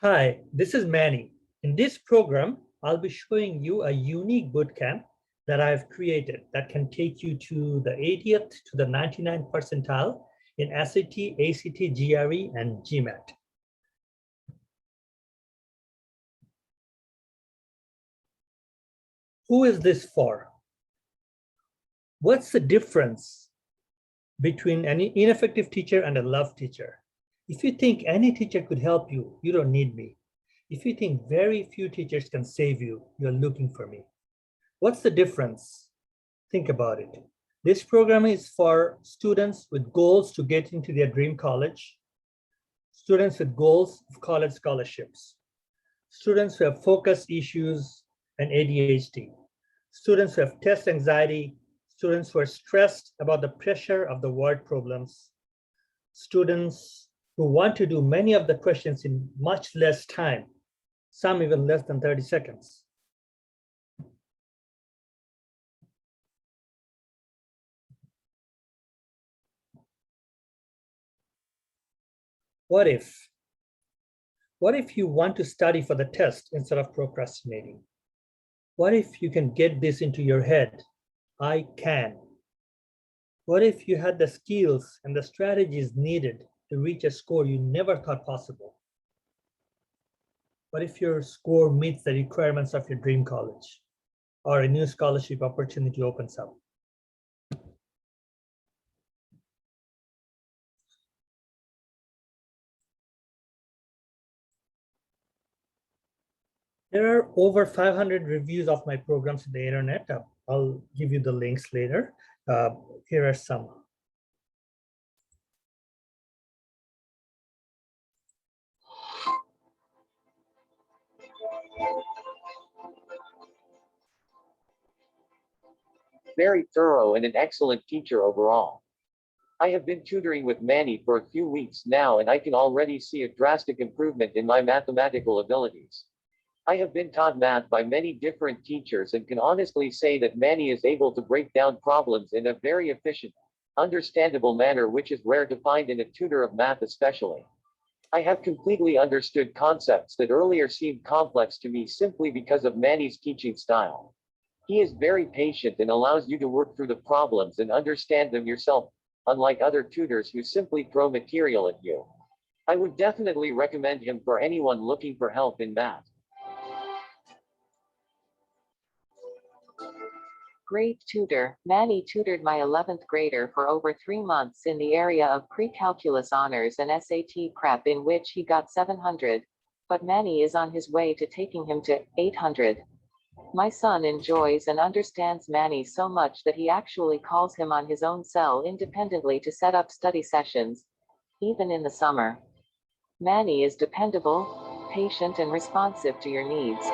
Hi, this is Manny. In this program, I'll be showing you a unique bootcamp that I've created that can take you to the 80th to the 99th percentile in SAT, ACT, GRE, and GMAT. Who is this for? What's the difference between an ineffective teacher and a love teacher? If you think any teacher could help you, you don't need me. If you think very few teachers can save you, you're looking for me. What's the difference? Think about it. This program is for students with goals to get into their dream college, students with goals of college scholarships, students who have focus issues and ADHD, students who have test anxiety, students who are stressed about the pressure of the word problems, students who want to do many of the questions in much less time, some even less than 30 seconds. What if you want to study for the test instead of procrastinating? What if you can get this into your head? I can. What if you had the skills and the strategies needed to reach a score you never thought possible? What if your score meets the requirements of your dream college or a new scholarship opportunity opens up? There are over 500 reviews of my programs on the internet. I'll give you the links later. Here are some. Very thorough and an excellent teacher overall. I have been tutoring with Manny for a few weeks now and I can already see a drastic improvement in my mathematical abilities. I have been taught math by many different teachers and can honestly say that Manny is able to break down problems in a very efficient, understandable manner, which is rare to find in a tutor of math especially. I have completely understood concepts that earlier seemed complex to me simply because of Manny's teaching style. He is very patient and allows you to work through the problems and understand them yourself, unlike other tutors who simply throw material at you. I would definitely recommend him for anyone looking for help in math. Great tutor. Manny tutored my 11th grader for over 3 months in the area of pre-calculus honors and SAT prep, in which he got 700. But Manny is on his way to taking him to 800. My son enjoys and understands Manny so much that he actually calls him on his own cell independently to set up study sessions, even in the summer. Manny is dependable, patient, and responsive to your needs.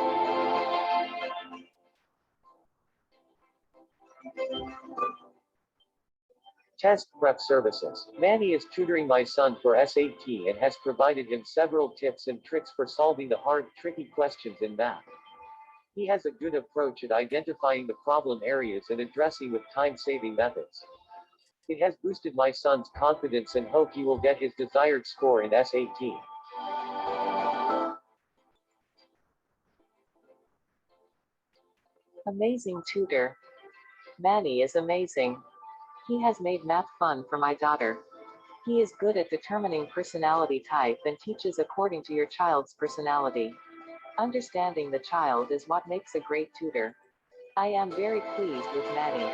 Test prep services. Manny is tutoring my son for SAT and has provided him several tips and tricks for solving the hard, tricky questions in math. He has a good approach at identifying the problem areas and addressing with time-saving methods. It has boosted my son's confidence and hope he will get his desired score in SAT. Amazing tutor. Manny is amazing. He has made math fun for my daughter. He is good at determining personality type and teaches according to your child's personality. Understanding the child is what makes a great tutor. I am very pleased with Manny.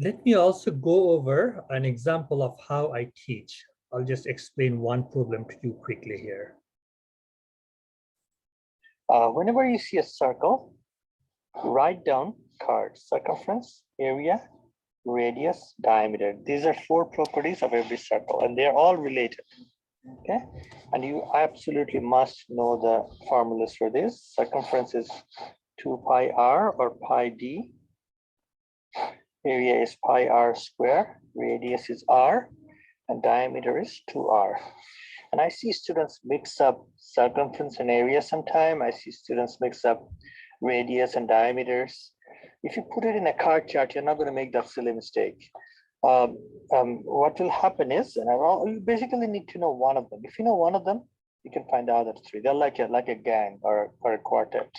Let me also go over an example of how I teach. I'll just explain one problem to you quickly here. Whenever you see a circle, write down cards: circumference, area, radius, diameter. These are 4 properties of every circle, and they're all related. Okay, and you absolutely must know the formulas for this. Circumference is 2 pi r or pi d. Area is pi r square. Radius is r, and diameter is 2r. And I see students mix up circumference and area sometime. I see students mix up radius and diameters. If you put it in a card chart, you're not going to make that silly mistake. what will happen is, you basically need to know one of them. If you know one of them, you can find the other three. They're like a gang or a quartet.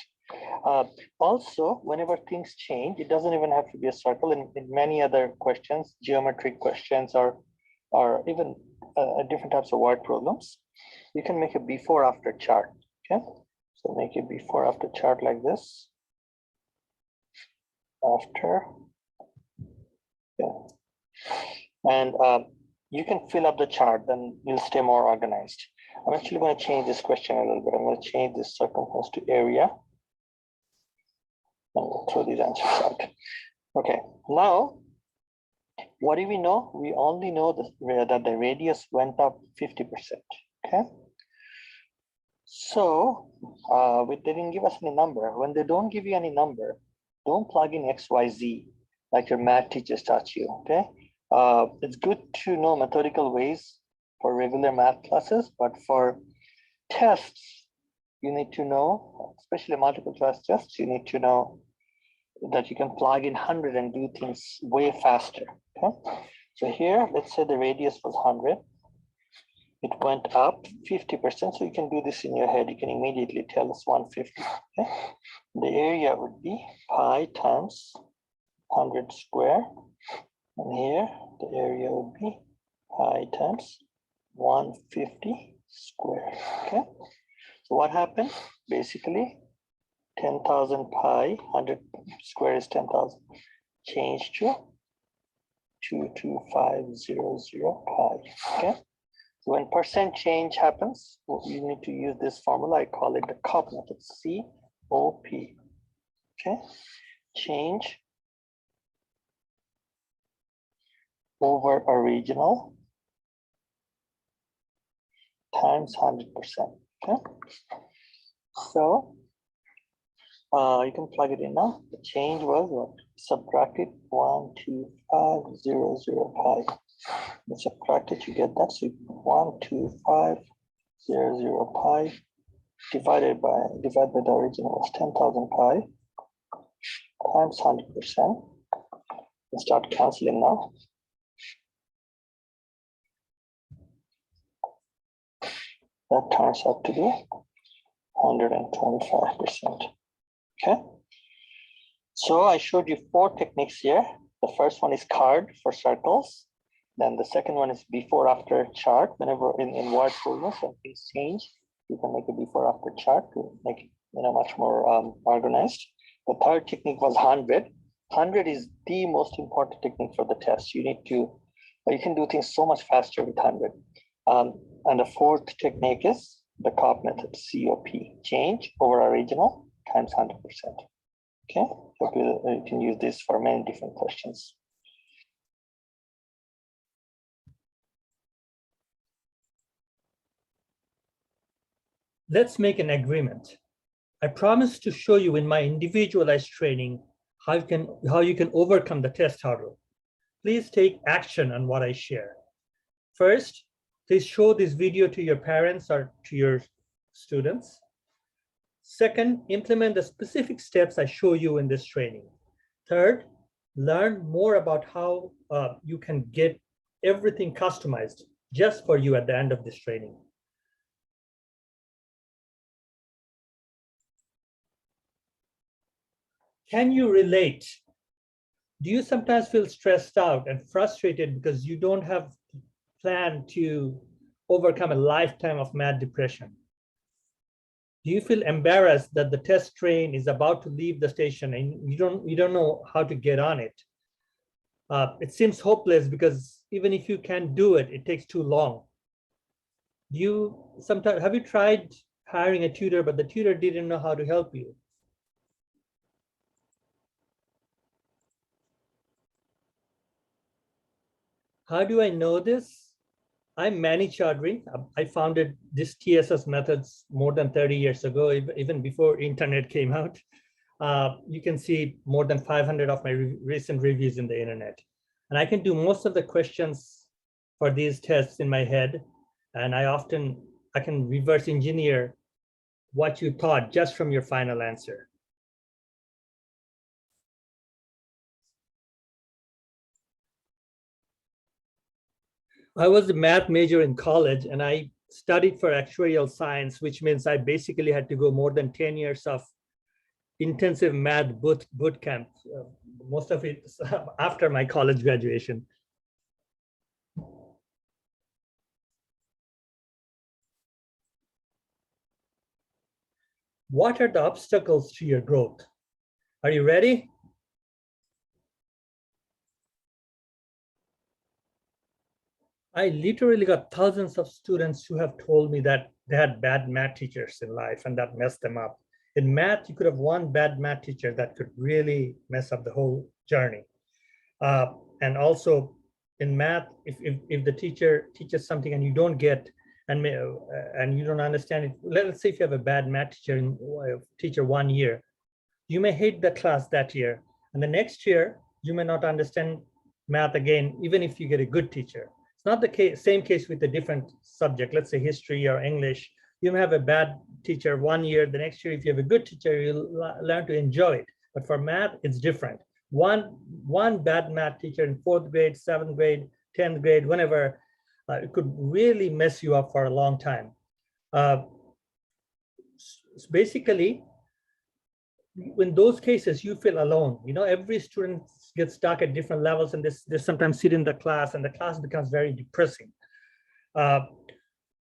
Also, whenever things change, it doesn't even have to be a circle. In many other questions, geometric questions, or even different types of word problems, you can make a before-after chart. Okay, so make a before-after chart like this. After, yeah, and you can fill up the chart. Then you'll stay more organized. I'm actually going to change this question a little bit. I'm going to change this circumference to area. And we'll throw these answers out. Okay, now, what do we know? We only know that the radius went up 50%, okay? So, they didn't give us any number. When they don't give you any number, don't plug in X, Y, Z, like your math teachers taught you, okay? It's good to know methodical ways for regular math classes, but for tests, you need to know, especially multiple choice tests, you need to know that you can plug in 100 and do things way faster. Okay, so here, let's say the radius was 100. It went up 50%, so you can do this in your head. You can immediately tell it's 150. Okay, the area would be pi times 100 square, and here the area would be pi times 150 square. Okay, so what happened? Basically, 10,000 pi, 100 square is 10,000, change to 22500 pi, okay? So when percent change happens, you need to use this formula. I call it the COP method, COP, okay? Change over original times 100%, okay? So, you can plug it in now. The change was what? Subtracted 12500 pi. You subtract it, you get that. So 12500 pi divided by the original was 10,000 pi times 100%. Let's start canceling now. That turns out to be 125%. Okay, so I showed you 4 techniques here. The first one is card for circles. Then the second one is before after chart. Whenever in word problems when things change, you can make a before after chart to make it much more organized. The third technique was 100. 100 is the most important technique for the test. You can do things so much faster with 100. And the fourth technique is the COP method, COP, change over original times 100%. Okay, so you can use this for many different questions. Let's make an agreement. I promise to show you in my individualized training how you can overcome the test hurdle. Please take action on what I share. First, please show this video to your parents or to your students. Second, implement the specific steps I show you in this training. Third, learn more about how you can get everything customized just for you at the end of this training. Can you relate? Do you sometimes feel stressed out and frustrated because you don't have a plan to overcome a lifetime of math depression? Do you feel embarrassed that the test train is about to leave the station and you don't know how to get on it? It seems hopeless because even if you can do it, it takes too long. Have you tried hiring a tutor, but the tutor didn't know how to help you? How do I know this? I'm Manny Chaudhry. I founded this TSS methods more than 30 years ago, even before internet came out. You can see more than 500 of my recent reviews in the internet. And I can do most of the questions for these tests in my head. And I can reverse engineer what you thought just from your final answer. I was a math major in college and I studied for actuarial science, which means I basically had to go more than 10 years of intensive math boot camp, most of it after my college graduation. What are the obstacles to your growth? Are you ready? I literally got thousands of students who have told me that they had bad math teachers in life and that messed them up. In math, you could have one bad math teacher that could really mess up the whole journey. And also in math, if the teacher teaches something and you don't get and you don't understand it, let's say if you have a bad math teacher 1 year, you may hate the class that year, and the next year you may not understand math again, even if you get a good teacher. It's not the same case with a different subject, let's say history or English. You may have a bad teacher 1 year, the next year if you have a good teacher, you'll learn to enjoy it. But for math, it's different. One bad math teacher in 4th grade, 7th grade, 10th grade, whenever, it could really mess you up for a long time. Basically, in those cases, you feel alone. You know, every student gets stuck at different levels and they sometimes sit in the class and the class becomes very depressing.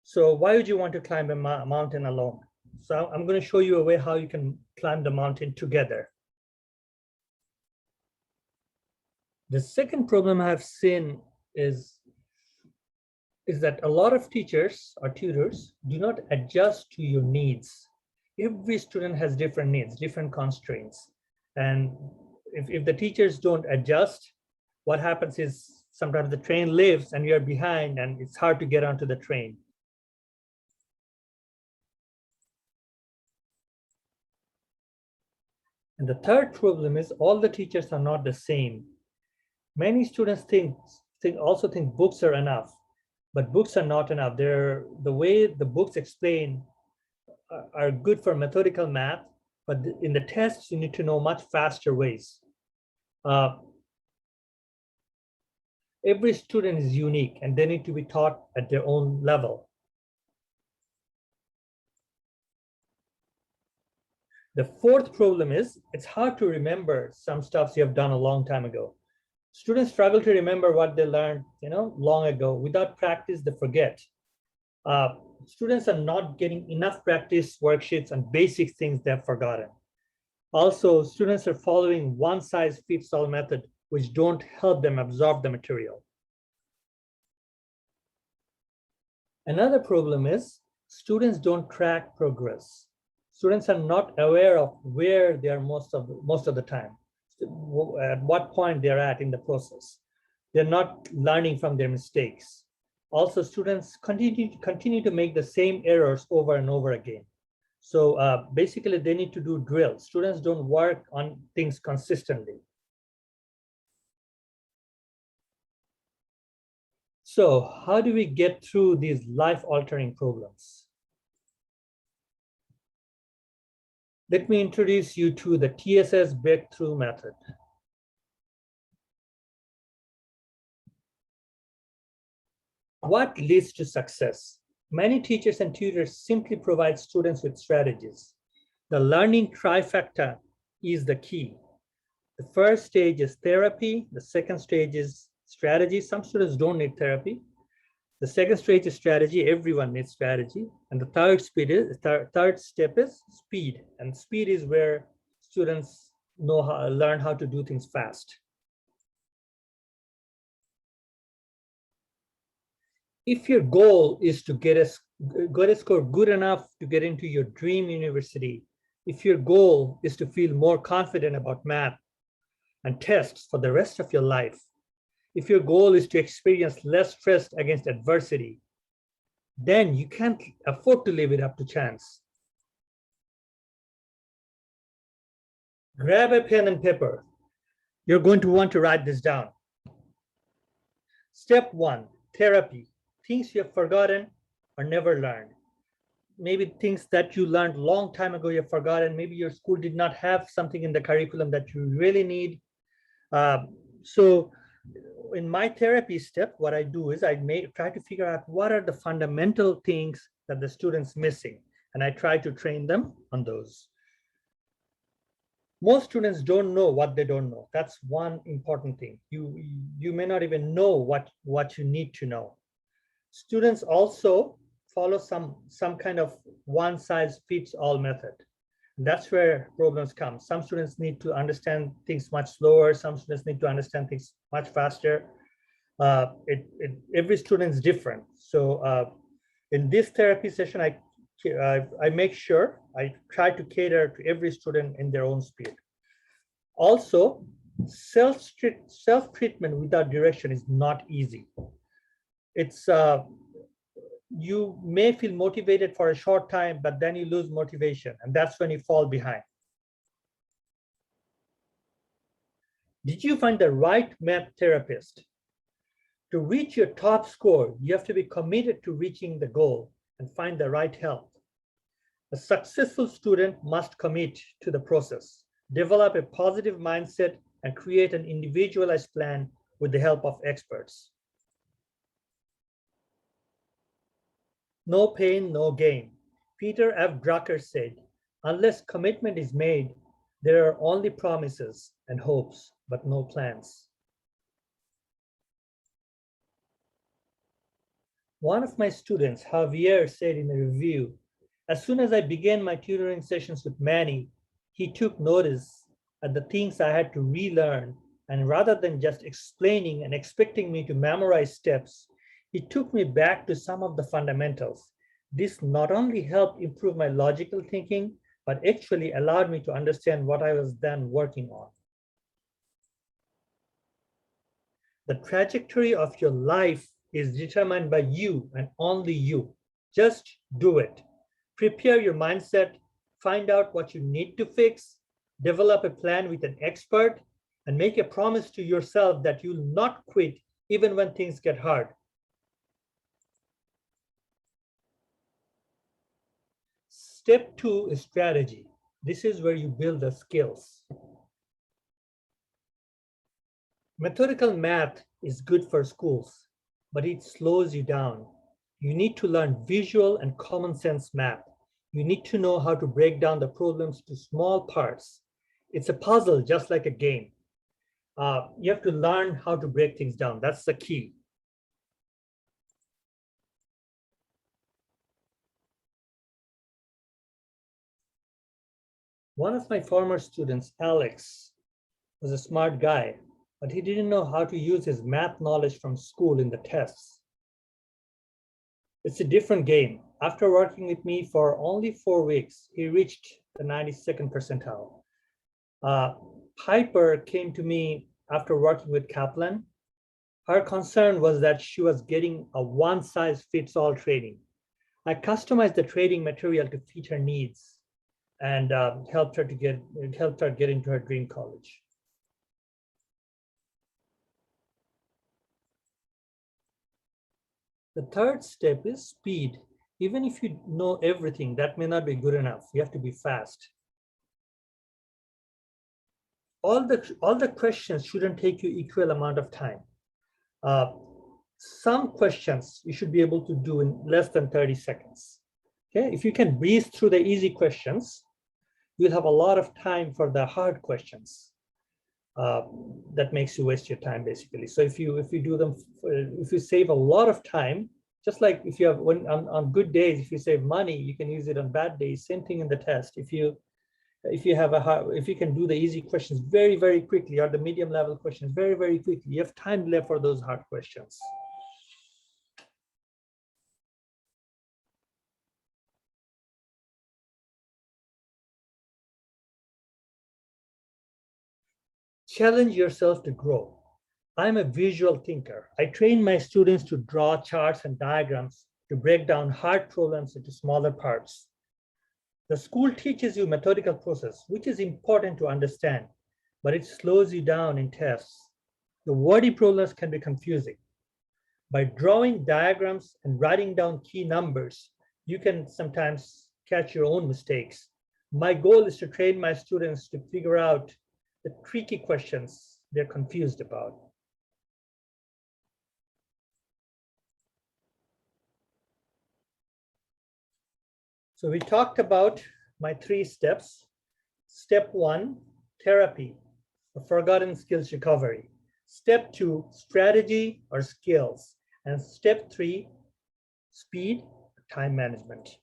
So why would you want to climb a mountain alone? So I'm going to show you a way how you can climb the mountain together. The second problem I've seen is that a lot of teachers or tutors do not adjust to your needs. Every student has different needs, different constraints. And if the teachers don't adjust, what happens is sometimes the train leaves and you're behind and it's hard to get onto the train. And the third problem is all the teachers are not the same. Many students also think books are enough, but books are not enough. The way the books explain are good for methodical math, but in the tests, you need to know much faster ways. Every student is unique and they need to be taught at their own level. The fourth problem is it's hard to remember some stuff you have done a long time ago. Students struggle to remember what they learned, long ago. Without practice, they forget. Students are not getting enough practice worksheets and basic things they've forgotten. Also, students are following one-size-fits-all method, which don't help them absorb the material. Another problem is students don't track progress. Students are not aware of where they are most of the time, at what point they're at in the process. They're not learning from their mistakes. Also, students continue to make the same errors over and over again. So basically, they need to do drills. Students don't work on things consistently. So how do we get through these life-altering problems? Let me introduce you to the TSS breakthrough method. What leads to success? Many teachers and tutors simply provide students with strategies. The learning trifecta is the key. The first stage is therapy. The second stage is strategy. Some students don't need therapy. The second stage is strategy. Everyone needs strategy. And the third step is speed. And speed is where students learn how to do things fast. If your goal is to get a score good enough to get into your dream university, if your goal is to feel more confident about math and tests for the rest of your life, if your goal is to experience less stress against adversity, then you can't afford to leave it up to chance. Grab a pen and paper. You're going to want to write this down. Step 1, therapy. Things you have forgotten or never learned. Maybe things that you learned a long time ago you've forgotten. Maybe your school did not have something in the curriculum that you really need. So in my therapy step, what I do is I try to figure out what are the fundamental things that the student's missing, and I try to train them on those. Most students don't know what they don't know. That's one important thing. You may not even know what you need to know. Students also follow some kind of one size fits all method. That's where problems come. Some students need to understand things much slower. Some students need to understand things much faster. Every student is different. So in this therapy session, I make sure I try to cater to every student in their own speed. Also, self-treatment without direction is not easy. It's you may feel motivated for a short time, but then you lose motivation, and that's when you fall behind. Did you find the right math therapist? To reach your top score, you have to be committed to reaching the goal and find the right help. A successful student must commit to the process, develop a positive mindset, and create an individualized plan with the help of experts. No pain, no gain. Peter F. Drucker said, unless commitment is made, there are only promises and hopes, but no plans. One of my students, Javier, said in a review, as soon as I began my tutoring sessions with Manny, he took notice at the things I had to relearn, and rather than just explaining and expecting me to memorize steps, he took me back to some of the fundamentals. This not only helped improve my logical thinking, but actually allowed me to understand what I was then working on. The trajectory of your life is determined by you and only you. Just do it. Prepare your mindset, find out what you need to fix, develop a plan with an expert, and make a promise to yourself that you'll not quit even when things get hard. Step 2 is strategy. This is where you build the skills. Methodical math is good for schools, but it slows you down. You need to learn visual and common sense math. You need to know how to break down the problems to small parts. It's a puzzle, just like a game. You have to learn how to break things down. That's the key. One of my former students, Alex, was a smart guy, but he didn't know how to use his math knowledge from school in the tests. It's a different game. After working with me for only 4 weeks, he reached the 92nd percentile. Piper came to me after working with Kaplan. Her concern was that she was getting a one-size-fits-all training. I customized the training material to fit her needs and helped her get into her dream college. The third step is speed. Even if you know everything, that may not be good enough. You have to be fast. All the questions shouldn't take you equal amount of time. Some questions you should be able to do in less than 30 seconds. Okay, if you can breeze through the easy questions, you'll have a lot of time for the hard questions. That makes you waste your time, basically. So if you do them, if you save a lot of time, just like if you have on good days, if you save money, you can use it on bad days. Same thing in the test. If you can do the easy questions very, very quickly, or the medium level questions very, very quickly, you have time left for those hard questions. Challenge yourself to grow. I'm a visual thinker. I train my students to draw charts and diagrams to break down hard problems into smaller parts. The school teaches you methodical process, which is important to understand, but it slows you down in tests. The wordy problems can be confusing. By drawing diagrams and writing down key numbers, you can sometimes catch your own mistakes. My goal is to train my students to figure out the tricky questions they're confused about. So we talked about my 3 steps. Step 1, therapy, or forgotten skills recovery. Step 2, strategy or skills. And step 3, speed, time management.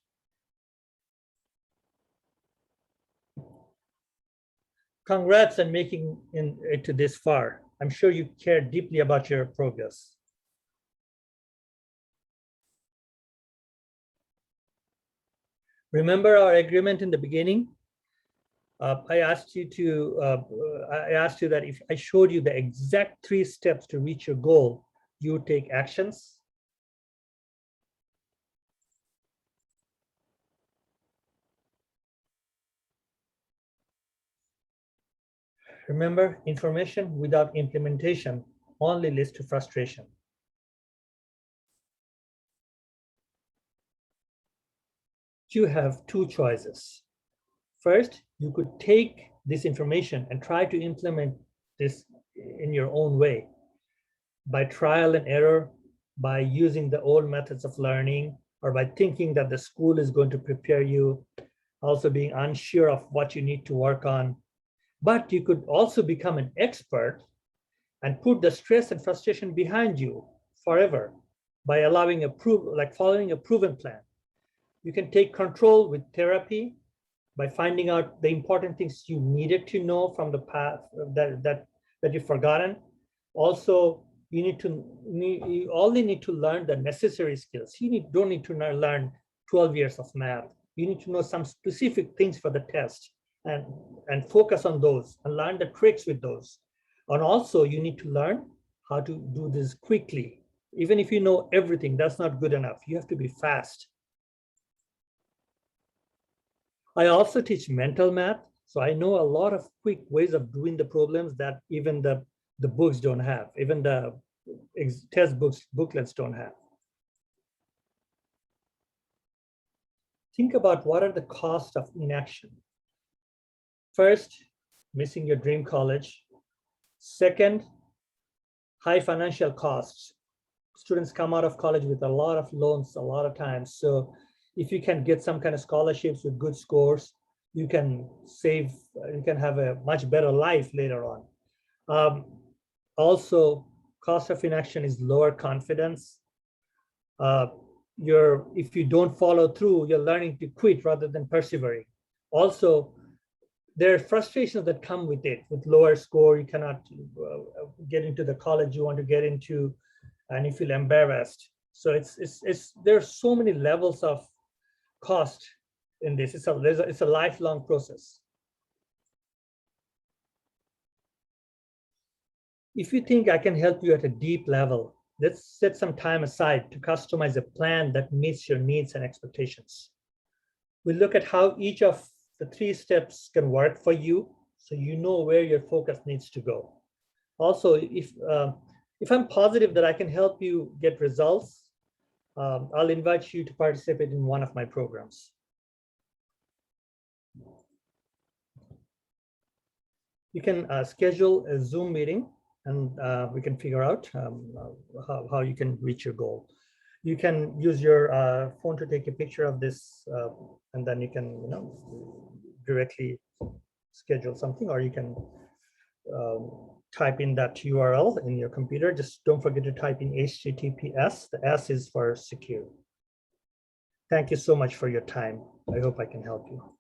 Congrats on making it to this far. I'm sure you care deeply about your progress. Remember our agreement in the beginning? I asked you that if I showed you the exact 3 steps to reach your goal, you would take actions. Remember, information without implementation only leads to frustration. You have 2 choices. First, you could take this information and try to implement this in your own way by trial and error, by using the old methods of learning, or by thinking that the school is going to prepare you, also being unsure of what you need to work on. But you could also become an expert and put the stress and frustration behind you forever by following a proven plan. You can take control with therapy by finding out the important things you needed to know from the past that you've forgotten. Also, you only need to learn the necessary skills. You don't need to learn 12 years of math. You need to know some specific things for the test and focus on those and learn the tricks with those. And also, you need to learn how to do this quickly. Even if you know everything, that's not good enough. You have to be fast. I also teach mental math, so I know a lot of quick ways of doing the problems that even the books don't have, even the test booklets don't have. Think about what are the costs of inaction. First, missing your dream college. Second, high financial costs. Students come out of college with a lot of loans a lot of times. So if you can get some kind of scholarships with good scores, you can save, you can have a much better life later on. Also, cost of inaction is lower confidence. If you don't follow through, you're learning to quit rather than persevering. Also, there are frustrations that come with it. With lower score, you cannot get into the college you want to get into, and you feel embarrassed. So there's so many levels of cost in this. It's a lifelong process. If you think I can help you at a deep level, let's set some time aside to customize a plan that meets your needs and expectations. We'll look at how each of the 3 steps can work for you, so you know where your focus needs to go. Also, if I'm positive that I can help you get results, I'll invite you to participate in one of my programs. You can schedule a Zoom meeting, and we can figure out how you can reach your goal. You can use your phone to take a picture of this, and then you can directly schedule something, or you can type in that URL in your computer. Just don't forget to type in HTTPS. The S is for secure. Thank you so much for your time. I hope I can help you.